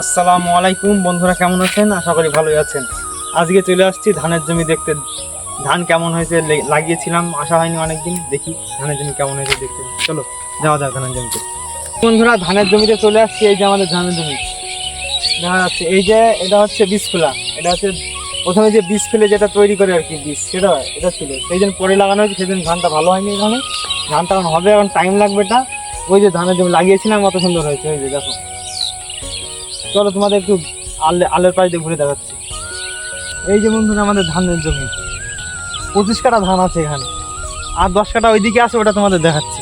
আসসালামু আলাইকুম বন্ধুরা, কেমন আছেন? আশা করি ভালোই আছেন। আজকে চলে আসছি ধানের জমি দেখতে। ধান কেমন হয়েছে লাগিয়েছিলাম, আসা হয়নি অনেকদিন। দেখি ধানের জমি কেমন হয়েছে দেখতে। চলো যাওয়া যাক ধানের জমিতে। বন্ধুরা, ধানের জমিতে চলে আসছি। এই যে আমাদের ধানের জমি দেখা যাচ্ছে। এই যে এটা হচ্ছে বীজ ফেলা। এটা হচ্ছে প্রথমে যে বীজ ফেলে যেটা তৈরি করে আর কি, বীজ এটা ছিল। সেই দিন পরে লাগানো হয়েছে, সেদিন ধানটা ভালো হয়নি। এখানে ধানটা এখন হবে, এখন টাইম লাগবে। এটা ওই যে ধানের জমি লাগিয়েছিলাম, কত সুন্দর হয়েছে। ওই যে দেখো, চলো তোমাদের একটু আলের পাশ দিয়ে ঘুরে দেখাচ্ছি। এই যে বন্ধুরা আমাদের ধানের জমি, 25 কাঠা ধান আছে এখানে, আর 10 কাঠা ওইদিকে আছে, ওটা তোমাদের দেখাচ্ছি।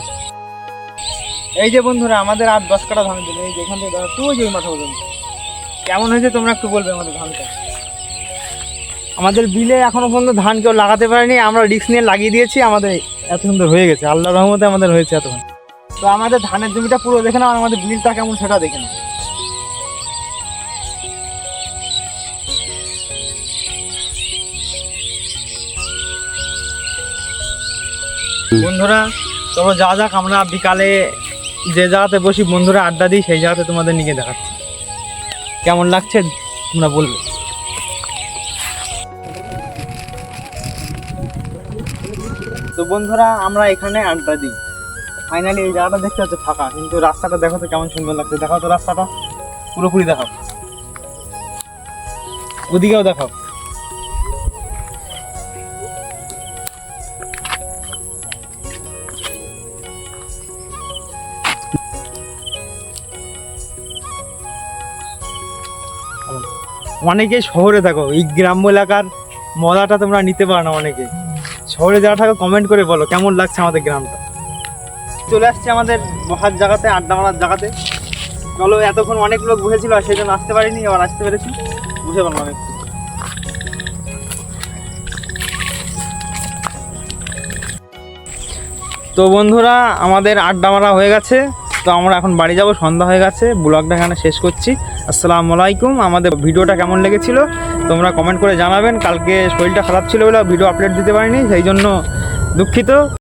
এই যে বন্ধুরা আমাদের আর 10 কাঠা ধানের জমি। এই যে এখান থেকে দেখাচ্ছি, ওই যে ওই মাথা পর্যন্ত। কেমন হয়েছে তোমরা একটু বলবে আমাদের ধানটা। আমাদের বিলে এখনো পর্যন্ত ধান কেউ লাগাতে পারেনি, আমরা রিস্ক নিয়ে লাগিয়ে দিয়েছি। আমাদের এত সুন্দর হয়ে গেছে, আল্লাহর রহমতে আমাদের হয়েছে এতক্ষণ। তো আমাদের ধানের জমিটা পুরো দেখে নাও, আমাদের বিলটা কেমন সেটা দেখে নাও। বন্ধুরা চলো যা যাক, আমরা বিকালে যে জায়গাতে বসি বন্ধুরা আড্ডা দিই, সেই জায়গাতে তোমাদের নিয়ে দেখাচ্ছি। কেমন লাগছে তোমরা বলবে। তো বন্ধুরা আমরা এখানে আড্ডা দিই। ফাইনালি এই জায়গাটা দেখতে হচ্ছে ফাঁকা, কিন্তু রাস্তাটা দেখো তো কেমন সুন্দর লাগছে। দেখাও তো রাস্তাটা পুরোপুরি দেখাও, ওদিকেও দেখাও। অনেকে শহরে থাকো, এই গ্রাম্য এলাকার মজাটা তোমরা নিতে পারো না। অনেকে শহরে যারা থাকো কমেন্ট করে বলো কেমন লাগছে আমাদের গ্রামটা। চলে আসছে আমাদের বসার জায়গাতে, আড্ডা মারার জায়গাতে। চলো, এতক্ষণ অনেক লোক বসেছিল আর সেই জন্য আসতে পারিনি, আবার আসতে পেরেছি। বুঝে পারলাম অনেক। তো বন্ধুরা আমাদের আড্ডা মারা হয়ে গেছে, তো আমরা এখন বাড়ি যাব, সন্ধ্যা হয়ে গেছে। ব্লগটা এখানে শেষ করছি। আসসালামু আলাইকুম। আমাদের ভিডিওটা কেমন লেগেছিল তোমরা কমেন্ট করে জানাবেন। কালকে শরীরটা খারাপ ছিল বলে ভিডিও আপলোড দিতে পারিনি, সেই জন্য দুঃখিত।